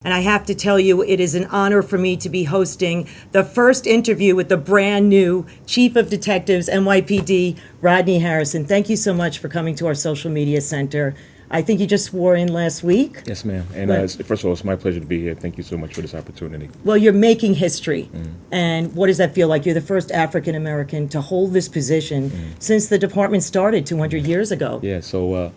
And I have to tell you, it is an honor for me to be hosting the first interview with the brand new Chief of Detectives, NYPD, Rodney Harrison. Thank you so much for coming to our social media center. I think you just swore in last week. Yes, ma'am. And first of all, it's my pleasure to be here. Thank you so much for this opportunity. Well, you're making history. And what does that feel like? You're the first African American to hold this position since the department started 200 years ago. Yeah, so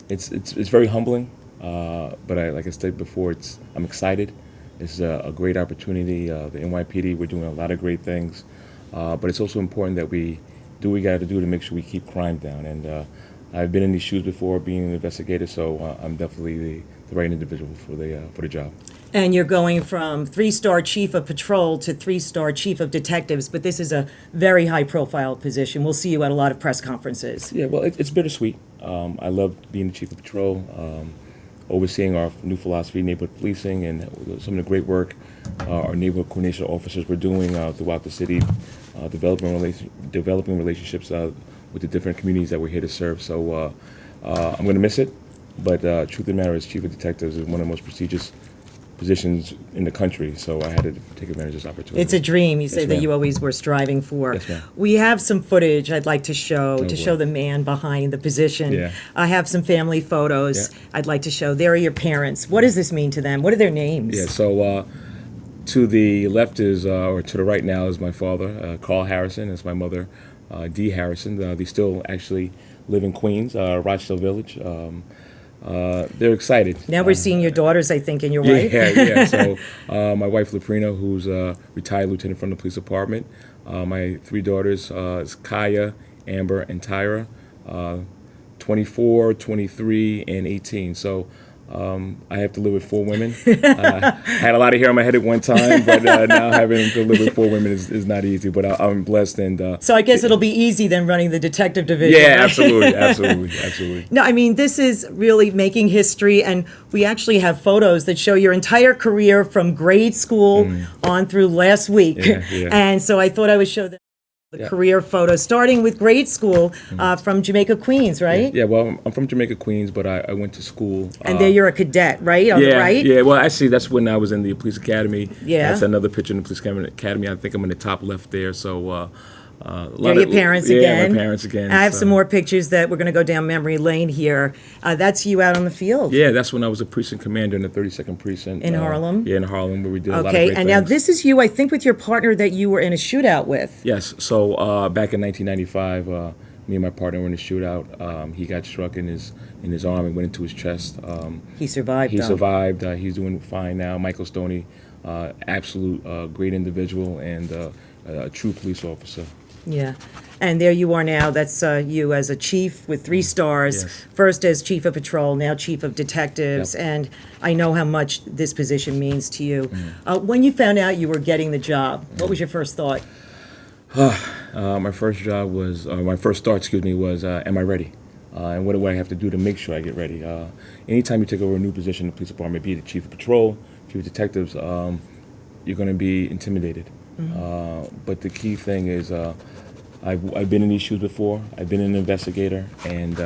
it's very humbling. But like I said before, I'm excited. It's a great opportunity. The NYPD, we're doing a lot of great things. But it's also important that we do what we got to do to make sure we keep crime down. And I've been in these shoes before, being an investigator, so I'm definitely the right individual for the job. And you're going from 3-star Chief of Patrol to 3-star Chief of Detectives, but this is a very high-profile position. We'll see you at a lot of press conferences. Yeah, well, it's bittersweet. I love being the Chief of Patrol, overseeing our new philosophy, neighborhood policing, and some of the great work our neighborhood coordination officers were doing throughout the city, developing relationships with the different communities that we're here to serve. So I'm going to miss it, but truth of the matter is Chief of Detectives is one of the most prestigious positions in the country, so I had to take advantage of this opportunity. It's a dream, you say, Yes, that ma'am. you always were striving for. Yes, ma'am. We have some footage I'd like to show, boy. show the man behind the position. Yeah. I have some family photos Yeah. I'd like to show. There are your parents. What does this mean to them? What are their names? Yeah, so to the left is, or to the right now is my father, Carl Harrison. It's my mother, Dee Harrison. They still actually live in Queens, Rochdale Village. They're excited. Now we're seeing your daughters, I think, and your wife. Yeah. So my wife, Luprino, who's a retired lieutenant from the police department. My 3 daughters is Kaya, Amber, and Tyra, 24, 23, and 18. So I have to live with 4 women. I had a lot of hair on my head at one time, but now having to live with 4 women is not easy. But I'm blessed. And So I guess it'll be easy then running the detective division. yeah, right? absolutely. No, I mean, this is really making history, and we actually have photos that show your entire career from grade school on through last week. Yeah. And so I thought I would show the Yeah. career photo, starting with grade school from Jamaica, Queens, right? Yeah, well, I'm from Jamaica, Queens, but I went to school. And there you're a cadet, right? On the right? Yeah, well, actually, that's when I was in the police academy. Yeah. That's another picture in the police academy. I think I'm in the top left there. So, There are your parents again. Yeah, my parents again. I have so. some more pictures that we're going to go down memory lane here. That's you out on the field. Yeah, that's when I was a precinct commander in the 32nd precinct. In Harlem? Yeah, in Harlem, where we did a lot of Okay, great and things. now this is you, I think, with your partner that you were in a shootout with. Yes, so back in 1995, me and my partner were in a shootout. He got struck in his arm and went into his chest. He survived, He though. survived. He's doing fine now. Michael Stoney, absolute great individual and a true police officer. Yeah. And there you are now. That's you as a chief with 3 stars. Yes. First as Chief of Patrol, now Chief of Detectives. Yep. And I know how much this position means to you. When you found out you were getting the job, what was your first thought? My first thought, was, am I ready? And what do I have to do to make sure I get ready? Anytime you take over a new position in the police department, be it the Chief of Patrol, Chief of Detectives, you're going to be intimidated. But the key thing is I've been in these shoes before. I've been an investigator, and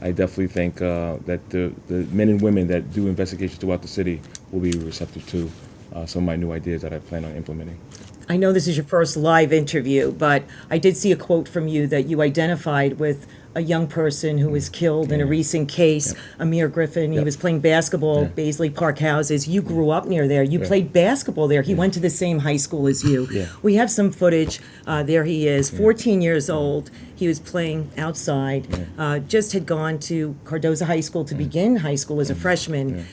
I definitely think that the men and women that do investigations throughout the city will be receptive to some of my new ideas that I plan on implementing. I know this is your first live interview, but I did see a quote from you that you identified with a young person who was killed in a recent case, Amir Griffin. He was playing basketball, Baisley Park Houses. You grew up near there. You played basketball there. He went to the same high school as you. Yeah. We have some footage. There he is, 14 years old. He was playing outside, just had gone to Cardozo High School to begin high school as a freshman.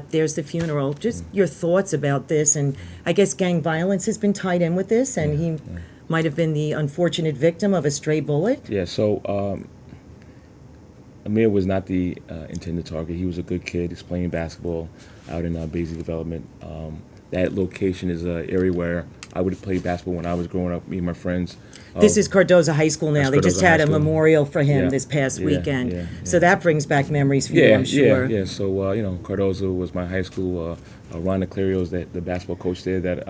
There's the funeral. Just your thoughts about this. And I guess gang violence has been tied in with this, and he might have been the unfortunate victim of a stray bullet. Yeah, so Amir was not the intended target. He was a good kid. He's playing basketball out in Baisley Development. That location is an area where I would have played basketball when I was growing up, me and my friends. This is Cardozo High School now. That's They just Cardozo had High a School. memorial for him Yeah. this past Yeah, weekend. yeah, So that brings back memories for you, I'm sure. Yeah. So, Cardozo was my high school. Ron Niclerio was the basketball coach there that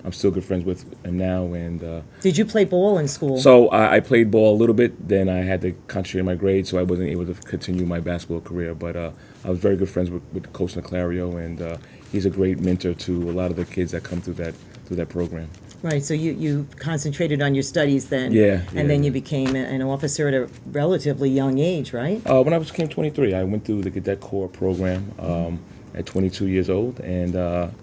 I'm still good friends with him now. And Did you play ball in school? so I played ball a little bit. Then I had to concentrate on my grades, so I wasn't able to continue my basketball career. But I was very good friends with Coach Niclario, and he's a great mentor to a lot of the kids that come through that program. Right, so you concentrated on your studies then? Yeah, And then yeah. you became an officer at a relatively young age, right? When I became 23, I went through the Cadet Corps program at 22 years old, and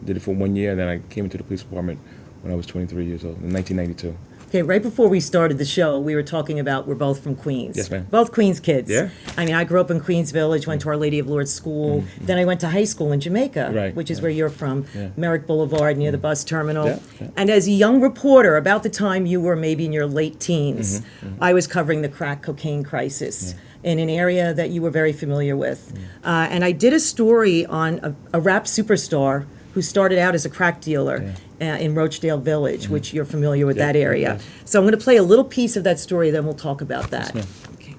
did it for 1 year. And then I came into the police department when I was 23 years old in 1992. Okay, right before we started the show, we were talking about we're both from Queens. Yes, ma'am. Both Queens kids. Yeah. I mean, I grew up in Queens Village, went to Our Lady of Lourdes School. Then I went to high school in Jamaica, Right, which is yeah. where you're from, Yeah. Merrick Boulevard, near the bus terminal. Yeah, yeah. And as a young reporter, about the time you were maybe in your late teens, I was covering the crack cocaine crisis. In an area that you were very familiar with. And I did a story on a rap superstar who started out as a crack dealer in Rochdale Village, which you're familiar with that area. yes. So I'm going to play a little piece of that story, then we'll talk about that. ma'am. Okay.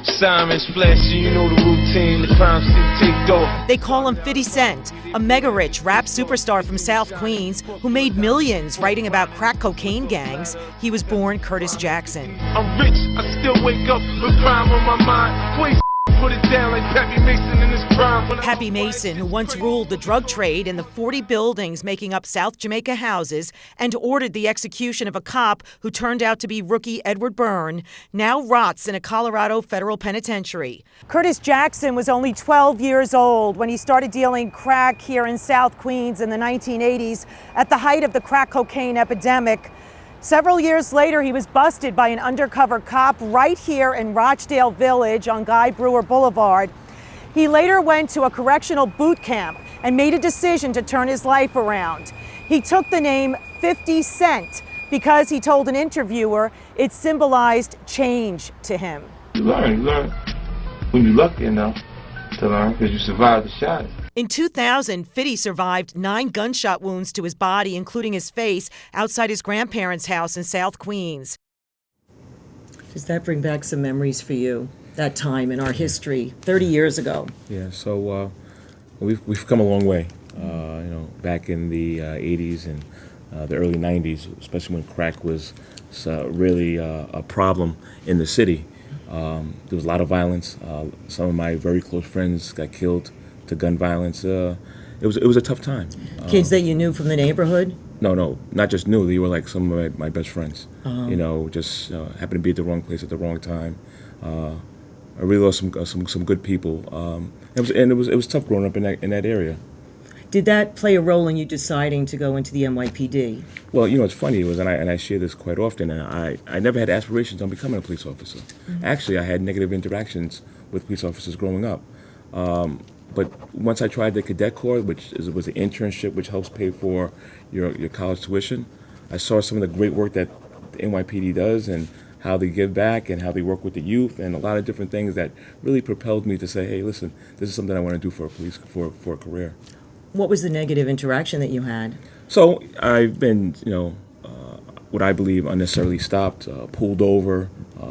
Simon's flashy, you know the routine, the crime scene take off. They call him 50 Cent, a mega-rich rap superstar from South Queens who made millions writing about crack cocaine gangs. He was born Curtis Jackson. I'm rich, I still wake up with crime on my mind. Boy, put it down like Pappy Mason in his prime. Pappy Mason, who once ruled the drug trade in the 40 buildings making up South Jamaica houses and ordered the execution of a cop who turned out to be rookie Edward Byrne, now rots in a Colorado federal penitentiary. Curtis Jackson was only 12 years old when he started dealing crack here in South Queens in the 1980s at the height of the crack cocaine epidemic. Several years later, he was busted by an undercover cop right here in Rochdale Village on Guy Brewer Boulevard. He later went to a correctional boot camp and made a decision to turn his life around. He took the name 50 Cent because he told an interviewer it symbolized change to him. You learn when you're lucky enough to learn because you survived the shot. In 2000, Fitty survived 9 gunshot wounds to his body, including his face, outside his grandparents' house in South Queens. Does that bring back some memories for you, that time in our history, 30 years ago? Yeah, so we've come a long way. Back in the 80s and the early 90s, especially when crack was really a problem in the city. There was a lot of violence. Some of my very close friends got killed to gun violence. It was a tough time. Kids that you knew from the neighborhood? No, not just knew. They were like some of my best friends. Just happened to be at the wrong place at the wrong time. I really lost some good people. It was tough growing up in that area. Did that play a role in you deciding to go into the NYPD? Well, it's funny, and I share this quite often, and I never had aspirations on becoming a police officer. Actually, I had negative interactions with police officers growing up. But once I tried the Cadet Corps, which was an internship which helps pay for your college tuition, I saw some of the great work that the NYPD does and how they give back and how they work with the youth and a lot of different things that really propelled me to say, hey, listen, this is something I want to do for a career. What was the negative interaction that you had? So I've been, what I believe unnecessarily stopped, pulled over,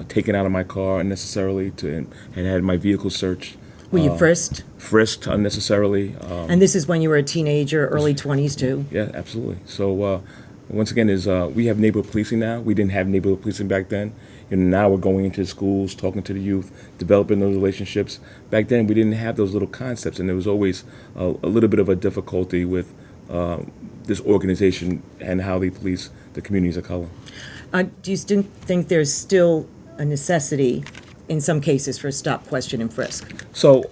taken out of my car unnecessarily, and had my vehicle searched. Were you frisked? Frisked unnecessarily. And this is when you were a teenager, early 20s too? Yeah, absolutely. So once again, we have neighborhood policing now. We didn't have neighborhood policing back then. Now we're going into schools, talking to the youth, developing those relationships. Back then, we didn't have those little concepts, and there was always a little bit of a difficulty with this organization and how they police the communities of color. Do you still think there's still a necessity in some cases for stop, question, and frisk? So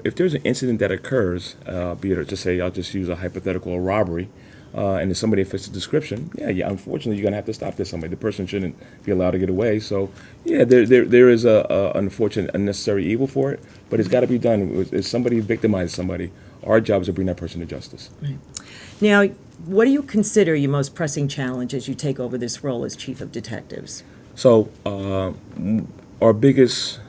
if there's an incident that occurs, be it, just say, I'll just use a hypothetical robbery, and if somebody fits the description, unfortunately, you're going to have to stop this somebody. The person shouldn't be allowed to get away. So, there is a unfortunate, unnecessary evil for it, but it's got to be done. If somebody victimizes somebody, our job is to bring that person to justice. Right. Now, what do you consider your most pressing challenge as you take over this role as Chief of Detectives? So, our biggest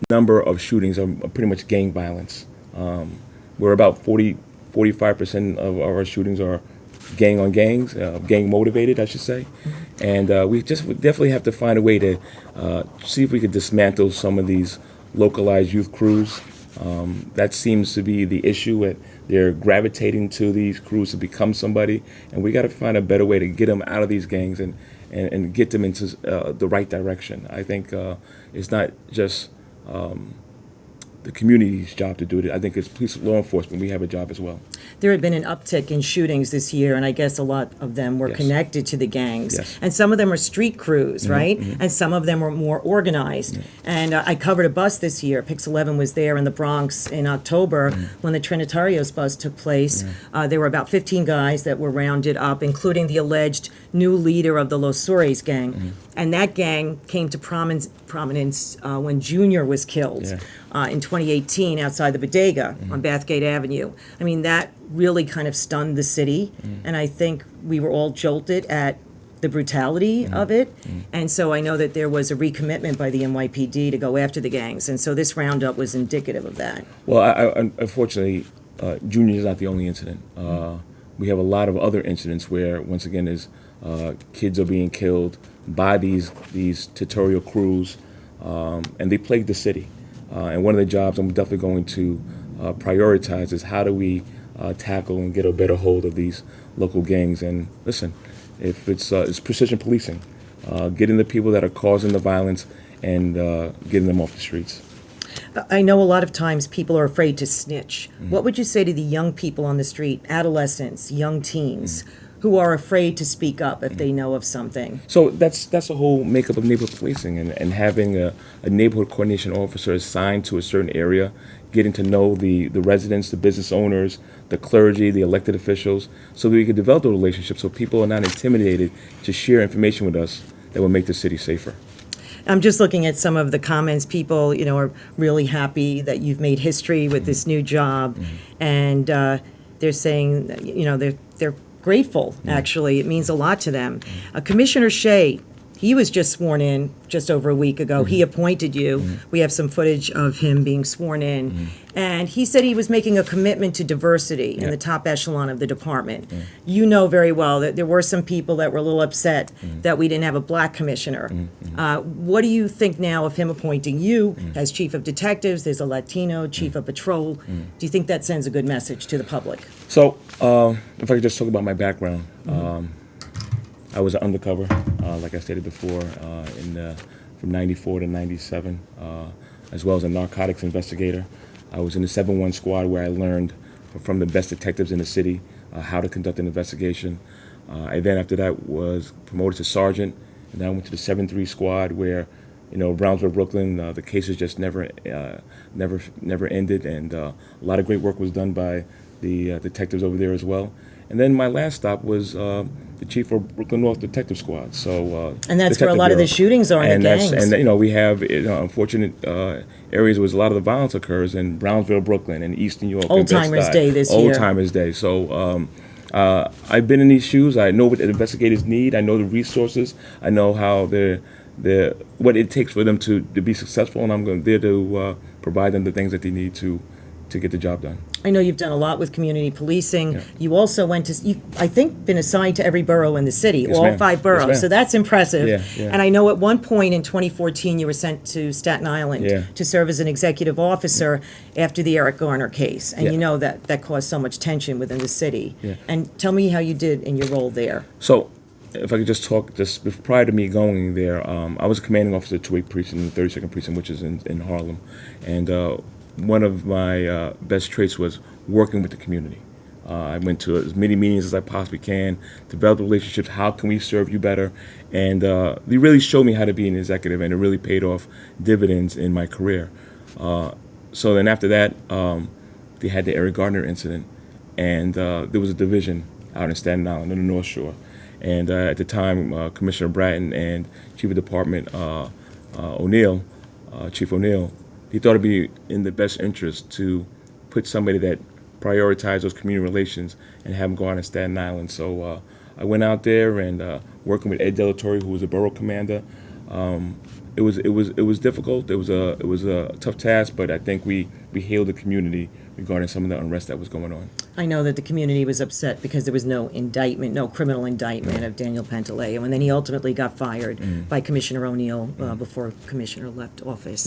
number of shootings are pretty much gang violence. We're about 45% of our shootings are gang on gangs, gang motivated, I should say. And we definitely have to find a way to see if we could dismantle some of these localized youth crews. That seems to be the issue They're gravitating to these crews to become somebody, and we got to find a better way to get them out of these gangs and get them into the right direction. I think it's not just the community's job to do it. I think it's police law enforcement. We have a job as well. There had been an uptick in shootings this year, and I guess a lot of them were Yes. connected to the gangs. Yes. And some of them are street crews, right? And some of them were more organized. And I covered a bus this year. Pix 11 was there in the Bronx in October when the Trinitarios bus took place. There were about 15 guys that were rounded up, including the alleged new leader of the Los Sures gang. And that gang came to prominence when Junior was killed in 2018 outside the Bodega on Bathgate Avenue. I mean, that really kind of stunned the city, and I think we were all jolted at the brutality of it. And so I know that there was a recommitment by the NYPD to go after the gangs, and so this roundup was indicative of that. Well, unfortunately, Junior is not the only incident. We have a lot of other incidents where, once again, kids are being killed by these tutorial crews, and they plague the city. And one of the jobs I'm definitely going to prioritize is how do we tackle and get a better hold of these local gangs. And listen, if it's precision policing, getting the people that are causing the violence and getting them off the streets. I know a lot of times people are afraid to snitch. What would you say to the young people on the street, adolescents, young teens, who are afraid to speak up if they know of something? So that's the whole makeup of neighborhood policing, and having a neighborhood coordination officer assigned to a certain area, getting to know the residents, the business owners, the clergy, the elected officials, so that we can develop a relationship so people are not intimidated to share information with us that will make the city safer. I'm just looking at some of the comments. People, are really happy that you've made history with this new job, and they're saying, they're grateful. Actually, it means a lot to them. Commissioner Shea, he was just sworn in just over a week ago. He appointed you. We have some footage of him being sworn in, and he said he was making a commitment to diversity in the top echelon of the department. You know very well that there were some people that were a little upset that we didn't have a black commissioner. What do you think now of him appointing you as chief of detectives? There's a Latino chief of patrol. Do you think that sends a good message to the public? So if I could just talk about my background. I was an undercover, like I stated before, from 94 to 97, as well as a narcotics investigator. I was in the 7-1 squad where I learned from the best detectives in the city how to conduct an investigation. I then, after that, was promoted to sergeant, and then I went to the 7-3 squad where, Brownsville, Brooklyn, the cases just never ended, and a lot of great work was done by the detectives over there as well. And then my last stop was the chief of Brooklyn North Detective Squad. So and that's where a lot of the shootings are in the gangs. And we have unfortunate areas where a lot of the violence occurs in Brownsville, Brooklyn, and East New York. Old Timers Day this year. Old Timers Day. So I've been in these shoes. I know what the investigators need. I know the resources. I know how what it takes for them to be successful, and I'm there to provide them the things that they need to get the job done. I know you've done a lot with community policing. Yeah. You also I think, been assigned to every borough in the city, yes, all ma'am. 5 boroughs. Yes, so that's impressive. Yeah. And I know at one point in 2014 you were sent to Staten Island to serve as an executive officer after the Eric Garner case. And you know that caused so much tension within the city. Yeah. And tell me how you did in your role there. So if I could just talk, prior to me going there, I was a commanding officer at 2-8 Precinct, the 32nd Precinct, which is in Harlem. And one of my best traits was working with the community. I went to as many meetings as I possibly can, develop relationships, how can we serve you better? And they really showed me how to be an executive, and it really paid off dividends in my career. So then after that, they had the Eric Gardner incident, and there was a division out in Staten Island on the North Shore. And at the time, Commissioner Bratton and Chief of Department O'Neill, Chief O'Neill, he thought it'd be in the best interest to put somebody that prioritized those community relations and have them go out in Staten Island. So I went out there and working with Ed Delatorre, who was a borough commander. It was difficult. It was a tough task, but I think we hailed the community regarding some of the unrest that was going on. I know that the community was upset because there was no criminal indictment of Daniel Pantaleo, and then he ultimately got fired by Commissioner O'Neill before Commissioner left office.